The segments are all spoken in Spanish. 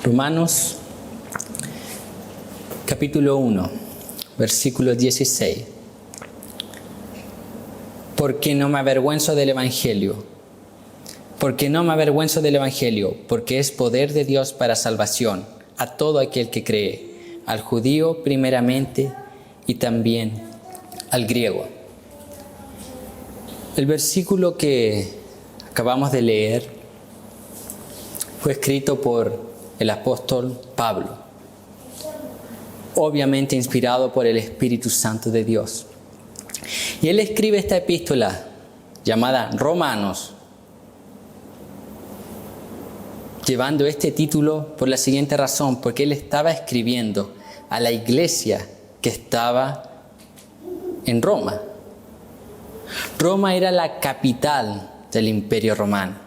Romanos capítulo 1, versículo 16. Porque no me avergüenzo del Evangelio. Porque no me avergüenzo del Evangelio, porque es poder de Dios para salvación a todo aquel que cree, al judío primeramente y también al griego. El versículo que acabamos de leer fue escrito por el apóstol Pablo, obviamente inspirado por el Espíritu Santo de Dios. Y él escribe esta epístola llamada Romanos, llevando este título por la siguiente razón, porque él estaba escribiendo a la iglesia que estaba en Roma. Roma era la capital del Imperio Romano.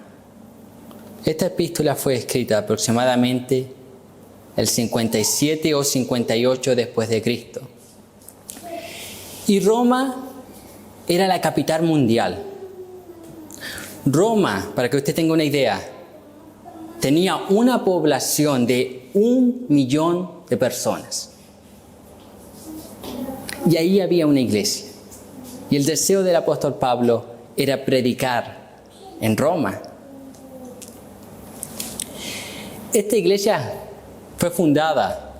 Esta epístola fue escrita aproximadamente el 57 o 58 después de Cristo. Y Roma era la capital mundial. Roma, para que usted tenga una idea, tenía una población de 1 millón de personas. Y ahí había una iglesia. Y el deseo del apóstol Pablo era predicar en Roma. Esta iglesia fue fundada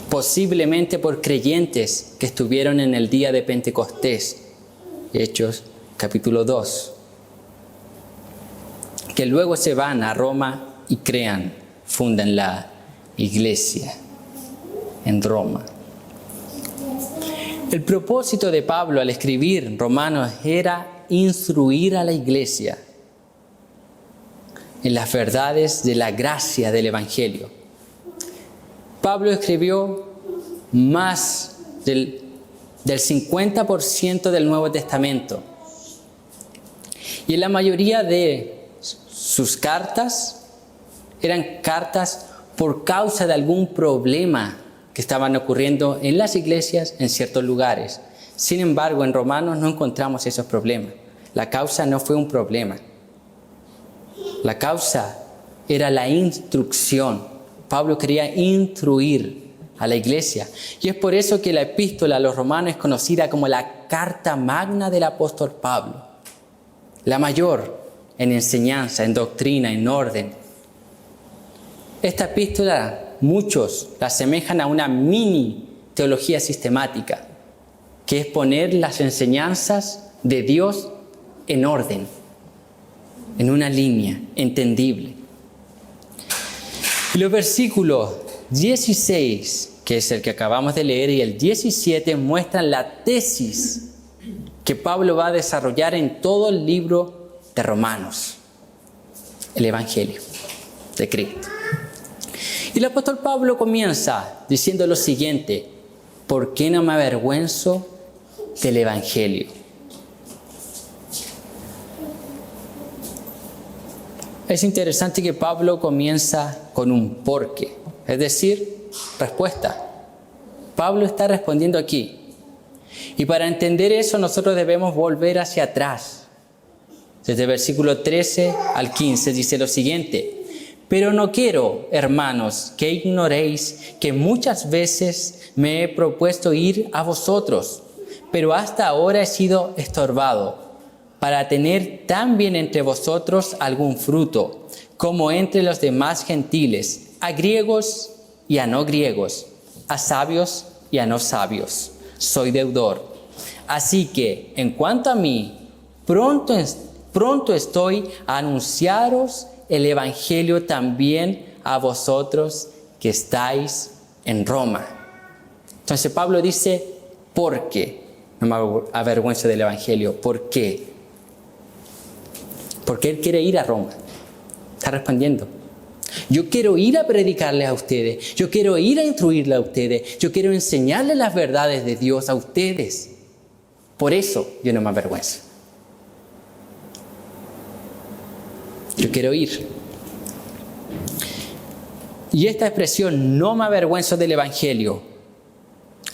posiblemente por creyentes que estuvieron en el día de Pentecostés, Hechos capítulo 2, que luego se van a Roma y fundan la iglesia en Roma. El propósito de Pablo al escribir Romanos era instruir a la iglesia en las verdades de la gracia del Evangelio. Pablo escribió más del 50% del Nuevo Testamento. Y en la mayoría de sus cartas eran cartas por causa de algún problema que estaban ocurriendo en las iglesias en ciertos lugares. Sin embargo, en Romanos no encontramos esos problemas. La causa no fue un problema. La causa era la instrucción. Pablo quería instruir a la iglesia. Y es por eso que la epístola a los romanos es conocida como la carta magna del apóstol Pablo. La mayor en enseñanza, en doctrina, en orden. Esta epístola muchos la asemejan a una mini teología sistemática, que es poner las enseñanzas de Dios en orden, en una línea entendible. Y los versículos 16, que es el que acabamos de leer, y el 17 muestran la tesis que Pablo va a desarrollar en todo el libro de Romanos, el Evangelio de Cristo. Y el apóstol Pablo comienza diciendo lo siguiente: ¿por qué no me avergüenzo del Evangelio? Es interesante que Pablo comienza con un por qué, es decir, respuesta. Pablo está respondiendo aquí. Y para entender eso nosotros debemos volver hacia atrás. Desde el versículo 13 al 15 dice lo siguiente: pero no quiero, hermanos, que ignoréis que muchas veces me he propuesto ir a vosotros, pero hasta ahora he sido estorbado, para tener también entre vosotros algún fruto, como entre los demás gentiles, a griegos y a no griegos, a sabios y a no sabios. Soy deudor. Así que, en cuanto a mí, pronto estoy a anunciaros el Evangelio también a vosotros que estáis en Roma. Entonces Pablo dice, ¿por qué no me avergüenzo del Evangelio? ¿Por qué? Porque él quiere ir a Roma. Está respondiendo. Yo quiero ir a predicarles a ustedes. Yo quiero ir a instruirles a ustedes. Yo quiero enseñarles las verdades de Dios a ustedes. Por eso yo no me avergüenzo. Yo quiero ir. Y esta expresión, no me avergüenzo del Evangelio.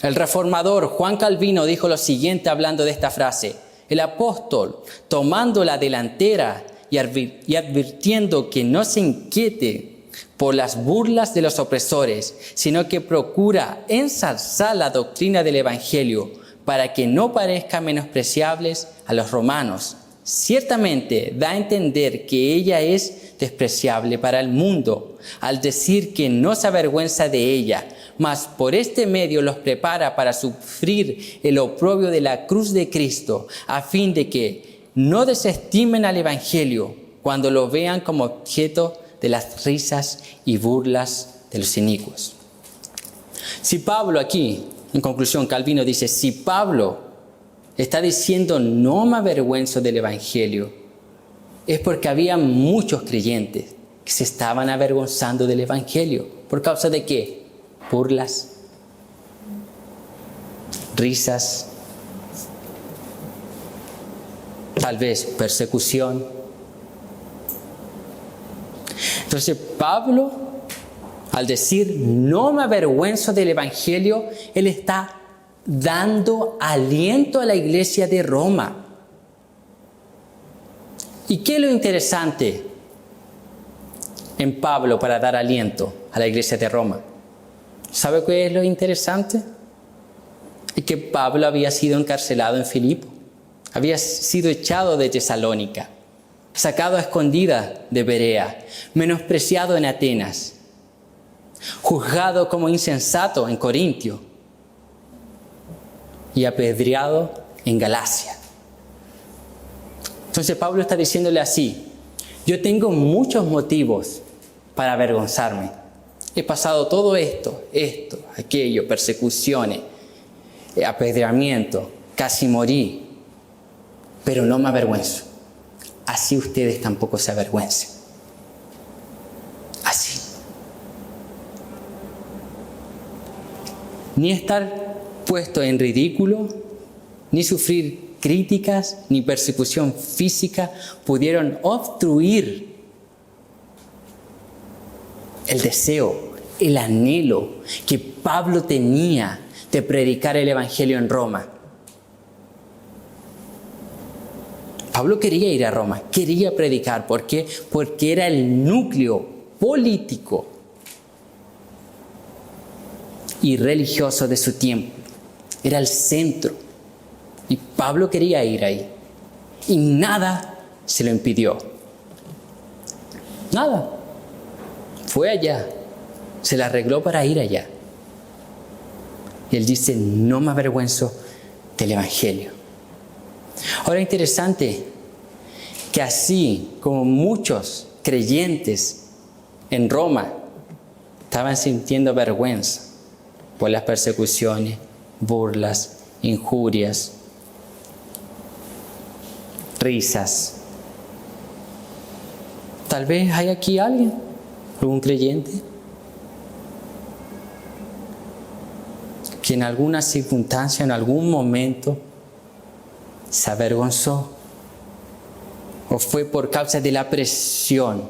El reformador Juan Calvino dijo lo siguiente hablando de esta frase: el apóstol, tomando la delantera y advirtiendo que no se inquiete por las burlas de los opresores, sino que procura ensalzar la doctrina del Evangelio para que no parezcan menospreciables a los romanos. Ciertamente da a entender que ella es despreciable para el mundo, al decir que no se avergüenza de ella, mas por este medio los prepara para sufrir el oprobio de la cruz de Cristo, a fin de que no desestimen al Evangelio cuando lo vean como objeto de las risas y burlas de los inicuos. Si Pablo aquí, en conclusión, Calvino dice, si Pablo está diciendo no me avergüenzo del Evangelio, es porque había muchos creyentes que se estaban avergonzando del Evangelio. ¿Por causa de qué? Burlas, risas, tal vez persecución. Entonces Pablo, al decir no me avergüenzo del Evangelio, él está dando aliento a la iglesia de Roma. ¿Y qué es lo interesante en Pablo para dar aliento a la iglesia de Roma? ¿Sabe qué es lo interesante? Es que Pablo había sido encarcelado en Filipo, había sido echado de Tesalónica, sacado a escondidas de Berea, menospreciado en Atenas, juzgado como insensato en Corintio y apedreado en Galacia. Entonces Pablo está diciéndole así, yo tengo muchos motivos para avergonzarme. He pasado todo esto, aquello, persecuciones, apedreamiento, casi morí, pero no me avergüenzo. Así ustedes tampoco se avergüencen. Así. Ni estar puesto en ridículo, ni sufrir críticas, ni persecución física pudieron obstruir el deseo, el anhelo que Pablo tenía de predicar el Evangelio en Roma. Pablo quería ir a Roma, quería predicar. ¿Por qué? Porque era el núcleo político y religioso de su tiempo. Era el centro. Y Pablo quería ir ahí. Y nada se lo impidió. Nada. Fue allá. Se la arregló para ir allá. Y él dice, no me avergüenzo del Evangelio. Ahora interesante que así como muchos creyentes en Roma estaban sintiendo vergüenza por las persecuciones, burlas, injurias, risas. Tal vez hay aquí alguien, algún creyente, que en alguna circunstancia, en algún momento, se avergonzó. O fue por causa de la presión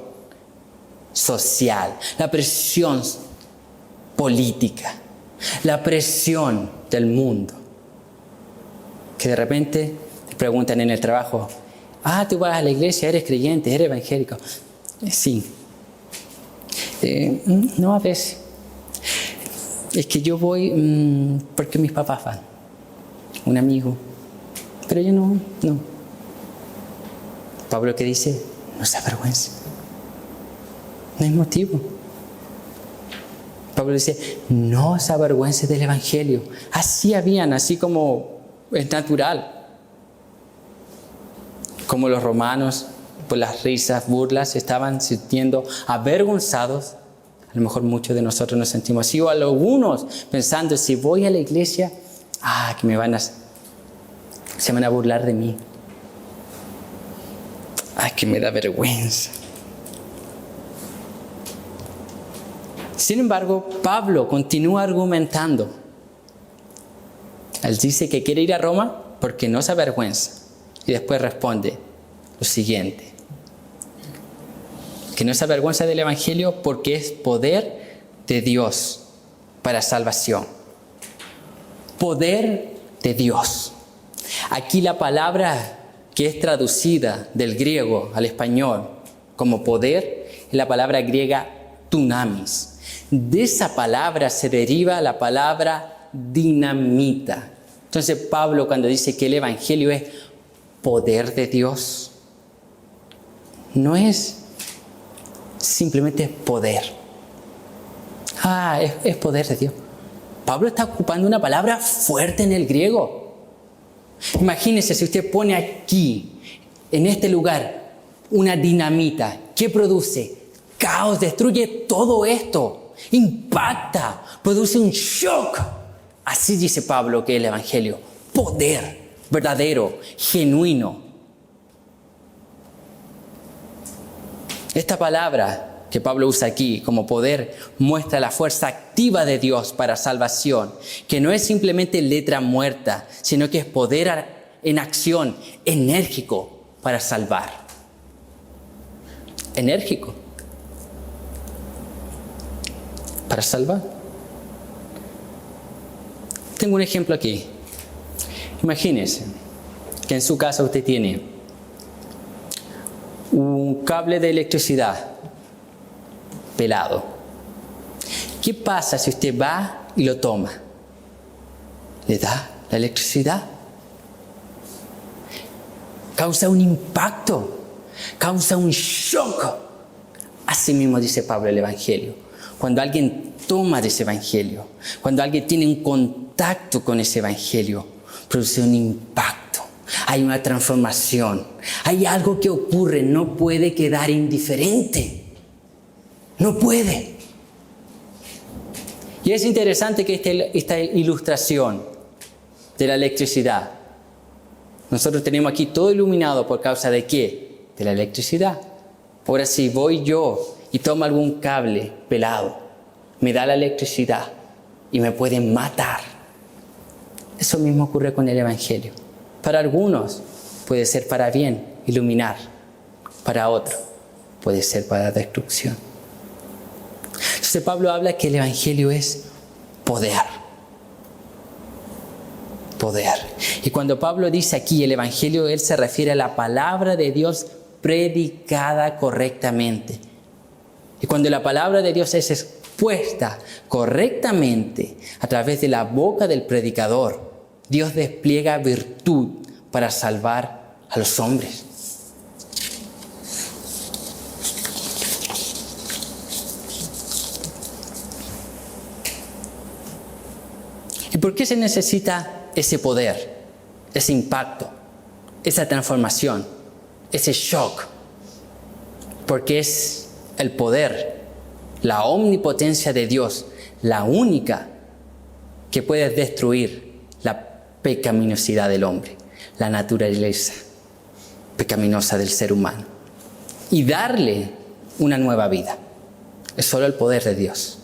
social, la presión política, la presión del mundo. Que de repente te preguntan en el trabajo, tú vas a la iglesia, eres creyente, eres evangélico. Sí. No, a veces. Es que yo voy porque mis papás van. Un amigo. Pero yo no. Pablo, ¿qué dice? No se avergüence. No hay motivo. Pablo dice, no se avergüence del Evangelio. Así como es natural. Como los romanos, por las risas, burlas, estaban sintiendo avergonzados. A lo mejor muchos de nosotros nos sentimos así, o algunos pensando, si voy a la iglesia, que se van a burlar de mí. Que me da vergüenza. Sin embargo, Pablo continúa argumentando. Él dice que quiere ir a Roma porque no se avergüenza. Y después responde lo siguiente. Que no se avergüenza del Evangelio porque es poder de Dios para salvación. Poder de Dios. Aquí la palabra que es traducida del griego al español como poder es la palabra griega dunamis. De esa palabra se deriva la palabra dinamita. Entonces Pablo, cuando dice que el evangelio es poder de Dios, no es simplemente poder. Es poder de Dios. Pablo está ocupando una palabra fuerte en el griego. Imagínese si usted pone aquí, en este lugar, una dinamita. ¿Qué produce? Caos, destruye todo esto. Impacta, produce un shock. Así dice Pablo que es el evangelio. Poder verdadero, genuino. Esta palabra que Pablo usa aquí como poder muestra la fuerza activa de Dios para salvación, que no es simplemente letra muerta, sino que es poder en acción, enérgico para salvar. Enérgico para salvar. Tengo un ejemplo aquí. Imagínese que en su casa usted tiene un cable de electricidad pelado. ¿Qué pasa si usted va y lo toma? ¿Le da la electricidad? Causa un impacto, causa un shock. Así mismo dice Pablo el evangelio. Cuando alguien toma de ese evangelio, cuando alguien tiene un contacto con ese evangelio, produce un impacto. Hay una transformación. Hay algo que ocurre. No puede quedar indiferente. No puede. Y es interesante que esta ilustración de la electricidad, nosotros tenemos aquí todo iluminado por causa de ¿qué? De la electricidad. Ahora si voy yo y tomo algún cable pelado, me da la electricidad y me pueden matar. Eso mismo ocurre con el evangelio. Para algunos puede ser para bien, iluminar. Para otros puede ser para destrucción. Entonces Pablo habla que el evangelio es poder. Poder. Y cuando Pablo dice aquí el evangelio, él se refiere a la palabra de Dios predicada correctamente. Y cuando la palabra de Dios es expuesta correctamente a través de la boca del predicador, Dios despliega virtud para salvar a los hombres. ¿Y por qué se necesita ese poder, ese impacto, esa transformación, ese shock? Porque es el poder, la omnipotencia de Dios, la única que puede destruir la pecaminosidad del hombre, la naturaleza pecaminosa del ser humano y darle una nueva vida. Es solo el poder de Dios.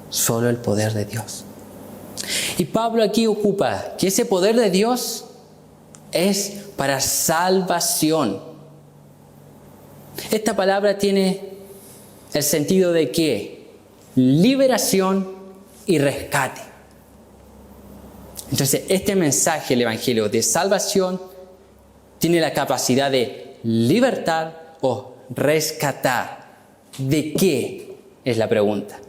Solo el poder de Dios. Y Pablo aquí ocupa que ese poder de Dios es para salvación. Esta palabra tiene el sentido de ¿qué? Liberación y rescate. Entonces, este mensaje, el evangelio de salvación, tiene la capacidad de libertar o rescatar. ¿De qué? Es la pregunta.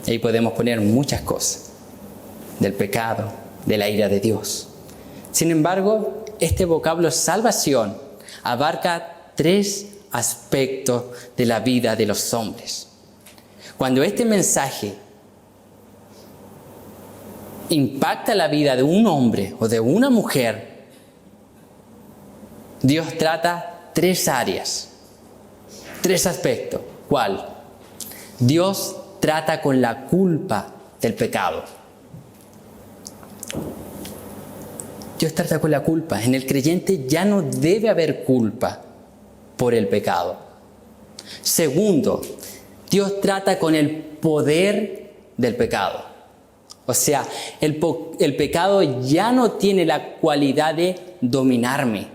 Ahí podemos poner muchas cosas. Del pecado, de la ira de Dios. Sin embargo, este vocablo salvación abarca 3 aspectos de la vida de los hombres. Cuando este mensaje impacta la vida de un hombre o de una mujer, Dios trata 3 áreas, 3 aspectos. ¿Cuál? Dios trata con la culpa del pecado. Dios trata con la culpa. En el creyente ya no debe haber culpa por el pecado. Segundo, Dios trata con el poder del pecado. O sea, el pecado ya no tiene la cualidad de dominarme.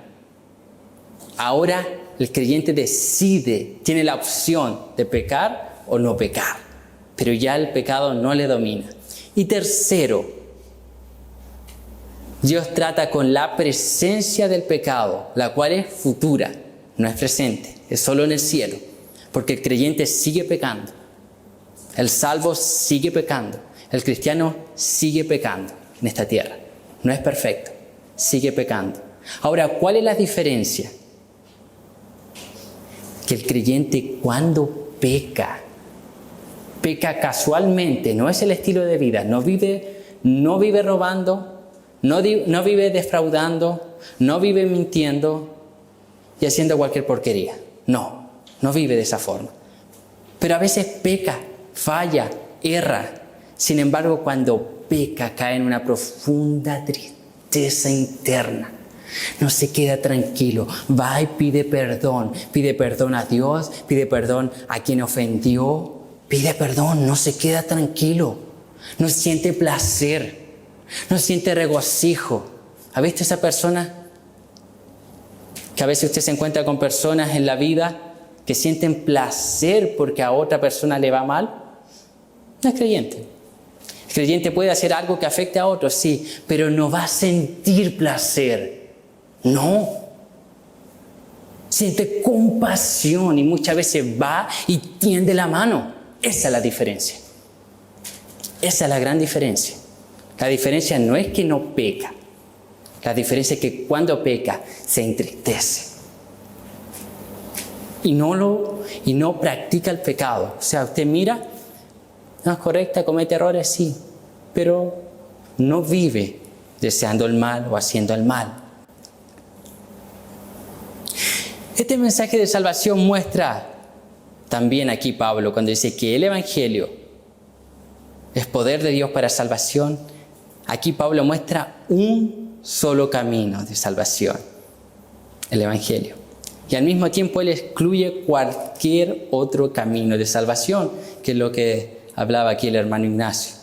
Ahora el creyente decide, tiene la opción de pecar o no pecar. Pero ya el pecado no le domina. Y tercero, Dios trata con la presencia del pecado, la cual es futura, no es presente, es solo en el cielo. porque el creyente sigue pecando. El salvo sigue pecando. El cristiano sigue pecando en esta tierra. No es perfecto, sigue pecando. Ahora, ¿cuál es la diferencia? Que el creyente cuando peca casualmente, no es el estilo de vida, no vive robando, no vive defraudando, no vive mintiendo y haciendo cualquier porquería. No vive de esa forma. Pero a veces peca, falla, erra. Sin embargo, cuando peca cae en una profunda tristeza interna. No se queda tranquilo, va y pide perdón a Dios, pide perdón a quien ofendió, pide perdón, no se queda tranquilo, no siente placer, no siente regocijo. ¿Ha visto esa persona? Que a veces usted se encuentra con personas en la vida que sienten placer porque a otra persona le va mal. No es creyente. El creyente puede hacer algo que afecte a otros, sí, pero no va a sentir placer. No. Siente compasión y muchas veces va y tiende la mano. Esa es la diferencia. Esa es la gran diferencia. La diferencia no es que no peca. La diferencia es que cuando peca se entristece. Y no practica el pecado. O sea, usted mira, no es correcta, comete errores, sí, pero no vive deseando el mal o haciendo el mal. Este mensaje de salvación muestra también aquí Pablo cuando dice que el Evangelio es poder de Dios para salvación. Aquí Pablo muestra un solo camino de salvación, el Evangelio. Y al mismo tiempo él excluye cualquier otro camino de salvación, que es lo que hablaba aquí el hermano Ignacio,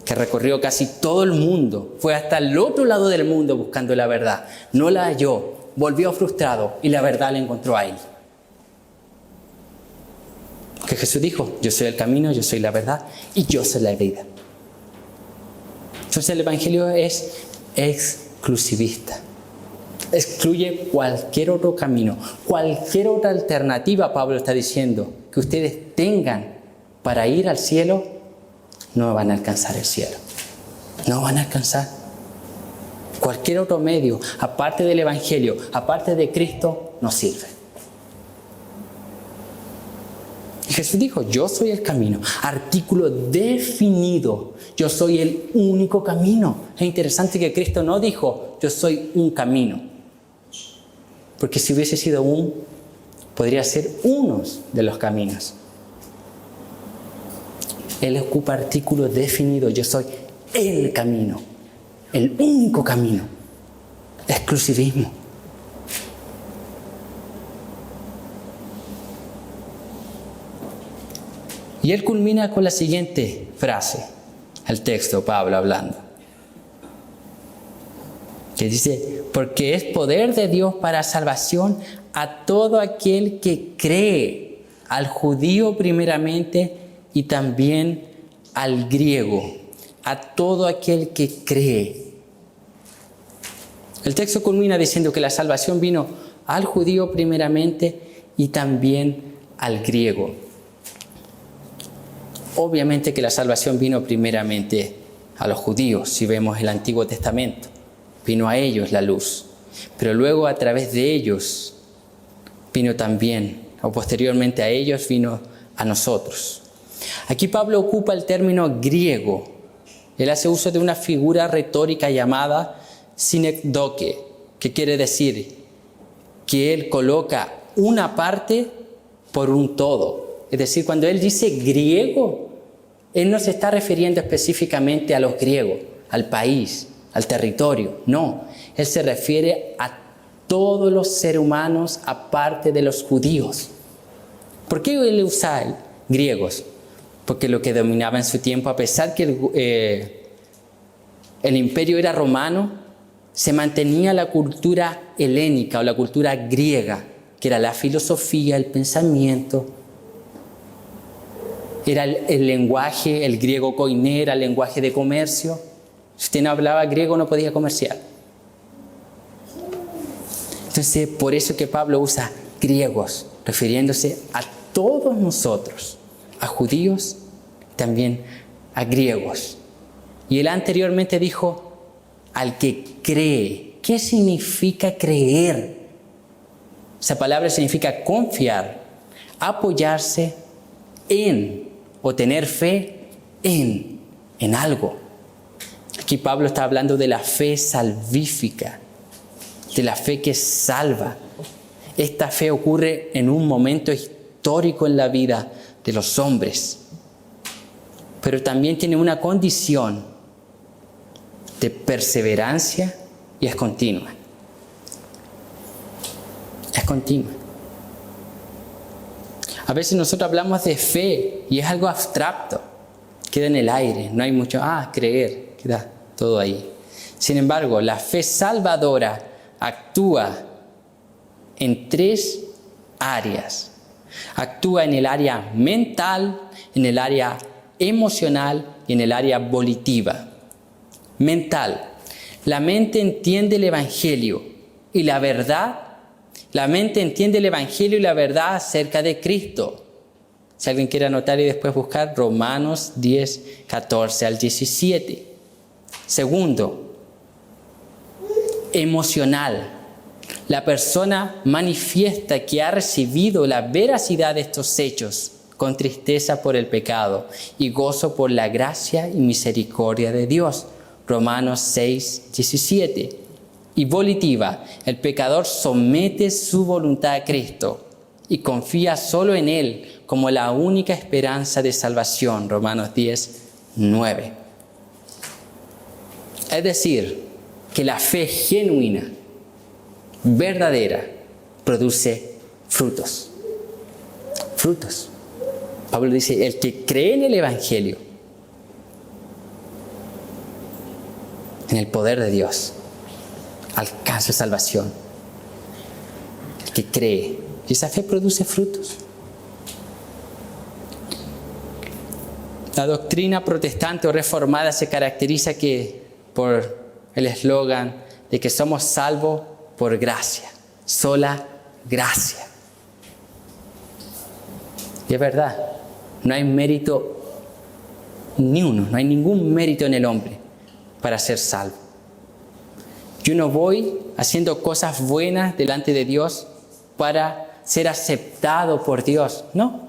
que recorrió casi todo el mundo, fue hasta el otro lado del mundo buscando la verdad. No la halló. Volvió frustrado y la verdad la encontró ahí. Que Jesús dijo, yo soy el camino, yo soy la verdad y yo soy la vida. Entonces el Evangelio es exclusivista. Excluye cualquier otro camino, cualquier otra alternativa, Pablo está diciendo, que ustedes tengan para ir al cielo, no van a alcanzar el cielo. No van a alcanzar. Cualquier otro medio, aparte del Evangelio, aparte de Cristo, no sirve. Y Jesús dijo, yo soy el camino, artículo definido, yo soy el único camino. Es interesante que Cristo no dijo, yo soy un camino. Porque si hubiese sido podría ser uno de los caminos. Él ocupa artículo definido, yo soy el camino. El único camino. Exclusivismo. Y él culmina con la siguiente frase, el texto, Pablo hablando. Que dice, porque es poder de Dios para salvación a todo aquel que cree, al judío primeramente y también al griego. A todo aquel que cree. El texto culmina diciendo que la salvación vino al judío primeramente y también al griego. Obviamente que la salvación vino primeramente a los judíos, si vemos el Antiguo Testamento. Vino a ellos la luz, pero luego a través de ellos vino también, o posteriormente a ellos vino a nosotros. Aquí Pablo ocupa el término griego. Él hace uso de una figura retórica llamada sinekdoke, que quiere decir que él coloca una parte por un todo. Es decir, cuando él dice griego, él no se está refiriendo específicamente a los griegos, al país, al territorio. No, él se refiere a todos los seres humanos aparte de los judíos. ¿Por qué él usa griegos? Porque lo que dominaba en su tiempo, a pesar que el imperio era romano, se mantenía la cultura helénica o la cultura griega, que era la filosofía, el pensamiento, era el lenguaje, el griego koiné, era el lenguaje de comercio. Si usted no hablaba griego no podía comerciar. Entonces, por eso que Pablo usa griegos, refiriéndose a todos nosotros, a judíos, también a griegos. Y él anteriormente dijo, al que cree. ¿Qué significa creer? Esa palabra significa confiar, apoyarse en o tener fe en algo. Aquí Pablo está hablando de la fe salvífica, de la fe que salva. Esta fe ocurre en un momento histórico en la vida de los hombres, pero también tiene una condición de perseverancia y es continua. Es continua. A veces nosotros hablamos de fe y es algo abstracto, queda en el aire, no hay mucho, creer, queda todo ahí. Sin embargo, la fe salvadora actúa en 3 áreas. Actúa en el área mental, en el área emocional y en el área volitiva. Mental. La mente entiende el Evangelio y la verdad. La mente entiende el Evangelio y la verdad acerca de Cristo. Si alguien quiere anotar y después buscar Romanos 10, 14 al 17. Segundo, emocional. La persona manifiesta que ha recibido la veracidad de estos hechos con tristeza por el pecado y gozo por la gracia y misericordia de Dios. Romanos 6, 17. Y volitiva, el pecador somete su voluntad a Cristo y confía solo en Él como la única esperanza de salvación. Romanos 10, 9. Es decir, que la fe genuina, verdadera, produce frutos. Frutos. Pablo dice, el que cree en el Evangelio, en el poder de Dios, alcanza salvación. El que cree. Y esa fe produce frutos. La doctrina protestante o reformada se caracteriza por el eslogan de que somos salvos por gracia. Sola gracia. Y es verdad. No hay mérito ni uno. No hay ningún mérito en el hombre para ser salvo. Yo no voy haciendo cosas buenas delante de Dios para ser aceptado por Dios. No.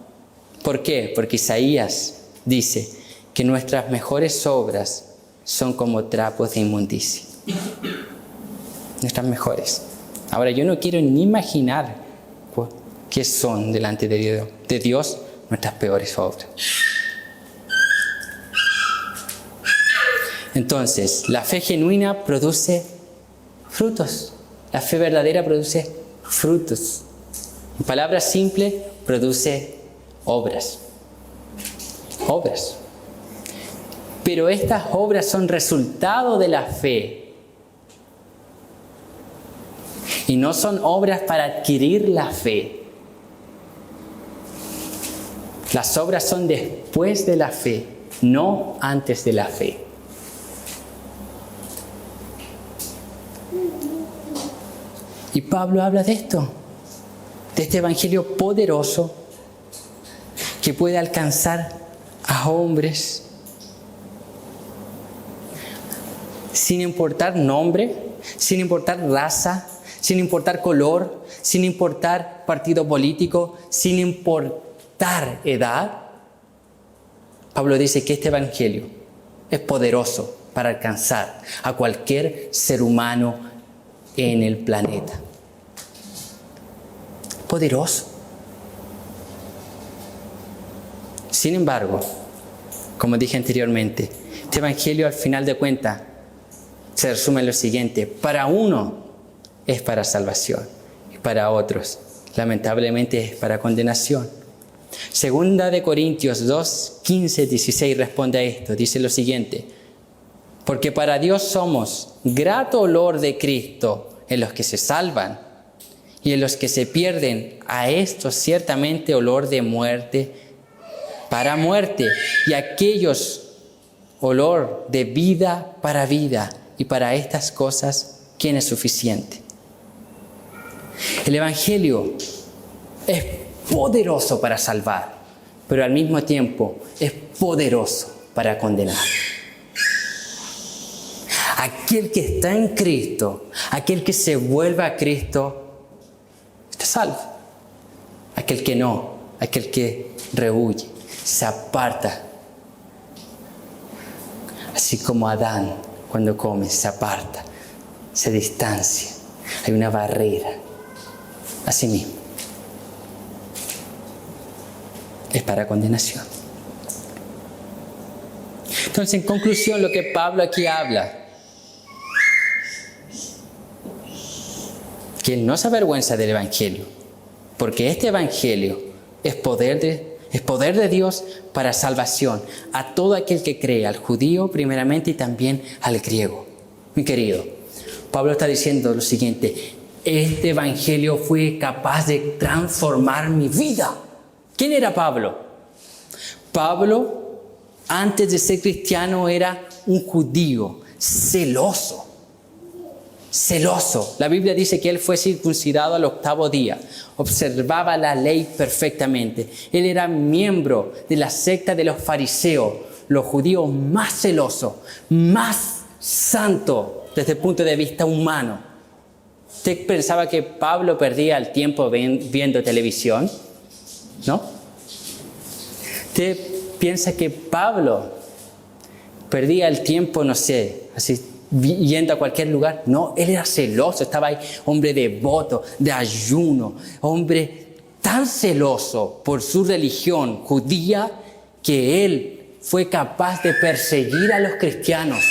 ¿Por qué? Porque Isaías dice que nuestras mejores obras son como trapos de inmundicia. Nuestras mejores. Ahora, yo no quiero ni imaginar qué son delante de Dios nuestras peores obras. Entonces, la fe genuina produce frutos. La fe verdadera produce frutos. En palabras simples, produce obras. Obras. Pero estas obras son resultado de la fe. Y no son obras para adquirir la fe. Las obras son después de la fe, no antes de la fe. Y Pablo habla de esto, de este evangelio poderoso que puede alcanzar a hombres sin importar nombre, sin importar raza, sin importar color, sin importar partido político, sin importar edad. Pablo dice que este evangelio es poderoso para alcanzar a cualquier ser humano en el planeta. Poderoso. Sin embargo, como dije anteriormente, este evangelio al final de cuentas se resume en lo siguiente: para uno es para salvación y para otros lamentablemente es para condenación. Segunda de Corintios 2, 15, 16 responde a esto. Dice lo siguiente: porque para Dios somos grato olor de Cristo en los que se salvan y en los que se pierden, a estos ciertamente olor de muerte para muerte, y a aquellos olor de vida para vida, y para estas cosas, ¿quién es suficiente? El evangelio es poderoso para salvar, pero al mismo tiempo es poderoso para condenar. Aquel que está en Cristo, aquel que se vuelve a Cristo, está salvo. Aquel que no, aquel que rehuye, se aparta. Así como Adán, cuando come, se aparta, se distancia. Hay una barrera. Así mismo. Es para condenación. Entonces, en conclusión, lo que Pablo aquí habla, que él no se avergüenza del Evangelio, porque este Evangelio es poder de Dios para salvación a todo aquel que cree, al judío primeramente y también al griego. Mi querido, Pablo está diciendo lo siguiente: este Evangelio fue capaz de transformar mi vida. ¿Quién era Pablo? Pablo, antes de ser cristiano, era un judío celoso. Celoso. La Biblia dice que él fue circuncidado al 8º día. Observaba la ley perfectamente. Él era miembro de la secta de los fariseos, los judíos más celosos, más santos desde el punto de vista humano. ¿Usted pensaba que Pablo perdía el tiempo viendo televisión? ¿No? ¿Usted piensa que Pablo perdía el tiempo, no sé, así yendo a cualquier lugar? No, él era celoso, estaba ahí, hombre devoto, de ayuno, hombre tan celoso por su religión judía que él fue capaz de perseguir a los cristianos.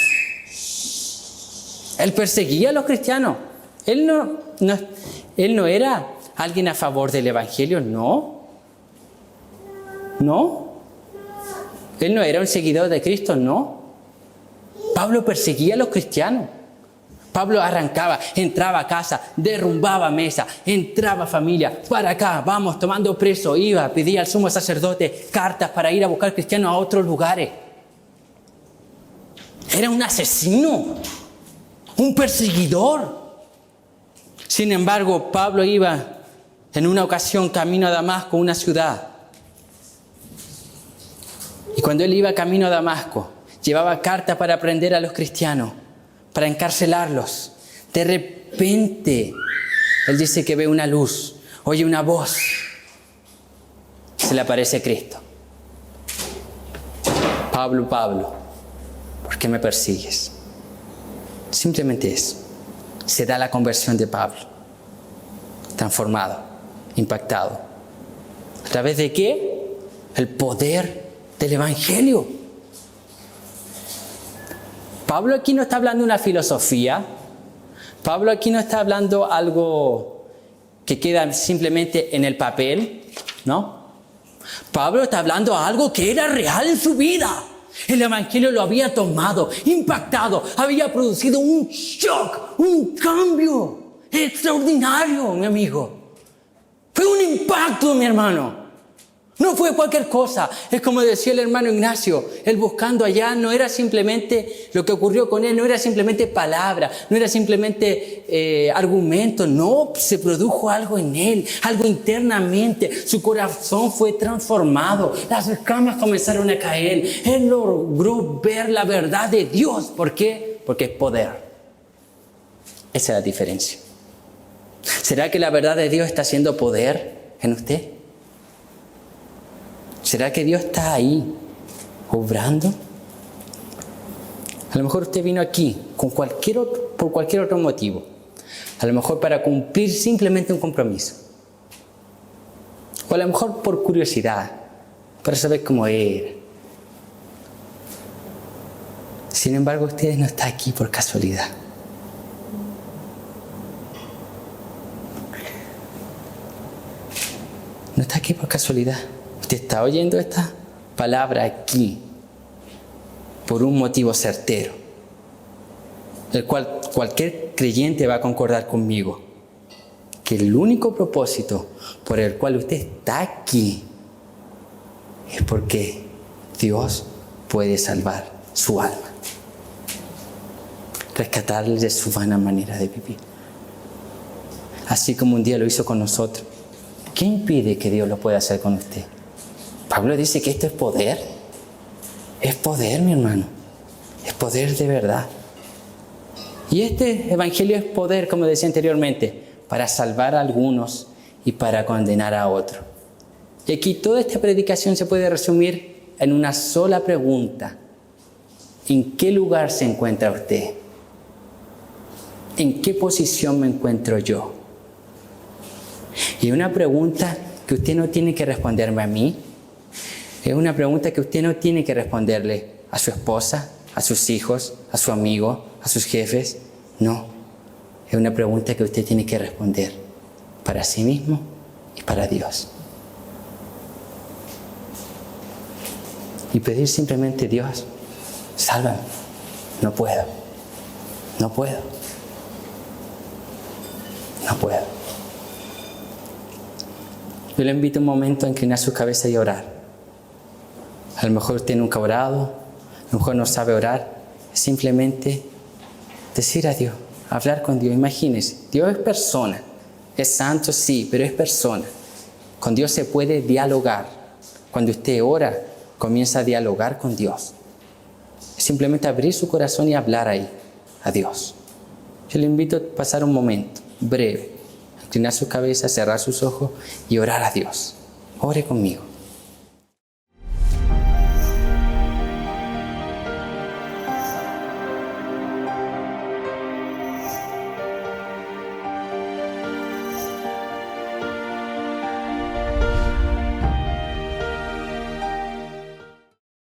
Él perseguía a los cristianos. Él no era alguien a favor del Evangelio, no. No. Él no era un seguidor de Cristo, no. Pablo perseguía a los cristianos. Pablo arrancaba, entraba a casa, derrumbaba mesa, entraba familia, para acá, vamos, tomando preso, iba, pedía al sumo sacerdote cartas para ir a buscar cristianos a otros lugares. Era un asesino, un perseguidor. Sin embargo, Pablo iba en una ocasión camino a Damasco, una ciudad. Y cuando él iba camino a Damasco, llevaba cartas para prender a los cristianos, para encarcelarlos. De repente, él dice que ve una luz, oye una voz. Se le aparece Cristo. Pablo, Pablo, ¿por qué me persigues? Simplemente eso. Se da la conversión de Pablo. Transformado, impactado. ¿A través de qué? El poder del Evangelio. Pablo aquí no está hablando de una filosofía. Pablo aquí no está hablando algo que queda simplemente en el papel, ¿no? Pablo está hablando algo que era real en su vida. El Evangelio lo había tomado, impactado, había producido un shock, un cambio extraordinario, mi amigo. Fue un impacto, mi hermano. No fue cualquier cosa. Es como decía el hermano Ignacio, él buscando allá no era simplemente lo que ocurrió con él, no era simplemente palabra, no era simplemente argumento, no, se produjo algo en él, algo internamente. Su corazón fue transformado, las escamas comenzaron a caer, él logró ver la verdad de Dios. ¿Por qué? Porque es poder. Esa es la diferencia. ¿Será que la verdad de Dios está haciendo poder en usted? ¿Será que Dios está ahí, obrando? A lo mejor usted vino aquí por cualquier otro motivo. A lo mejor para cumplir simplemente un compromiso. O a lo mejor por curiosidad, para saber cómo era. Sin embargo, usted no está aquí por casualidad. No está aquí por casualidad. Usted está oyendo esta palabra aquí por un motivo certero, el cual cualquier creyente va a concordar conmigo, que el único propósito por el cual usted está aquí es porque Dios puede salvar su alma, rescatarle de su vana manera de vivir, así como un día lo hizo con nosotros. ¿Qué impide que Dios lo pueda hacer con usted? Pablo dice que esto es poder. Es poder, mi hermano. Es poder de verdad. Y este evangelio es poder, como decía anteriormente, para salvar a algunos y para condenar a otros. Y aquí toda esta predicación se puede resumir en una sola pregunta. ¿En qué lugar se encuentra usted? ¿En qué posición me encuentro yo? Y una pregunta que usted no tiene que responderme a mí. Es una pregunta que usted no tiene que responderle a su esposa, a sus hijos, a su amigo, a sus jefes. No. Es una pregunta que usted tiene que responder para sí mismo y para Dios. Y pedir simplemente: Dios, sálvame. No puedo. No puedo. No puedo. Yo le invito un momento a inclinar su cabeza y orar. A lo mejor usted nunca ha orado, a lo mejor no sabe orar. Es simplemente decir a Dios, hablar con Dios. Imagínese, Dios es persona. Es santo, sí, pero es persona. Con Dios se puede dialogar. Cuando usted ora, comienza a dialogar con Dios. Es simplemente abrir su corazón y hablar ahí a Dios. Yo le invito a pasar un momento breve, inclinar su cabeza, cerrar sus ojos y orar a Dios. Ore conmigo.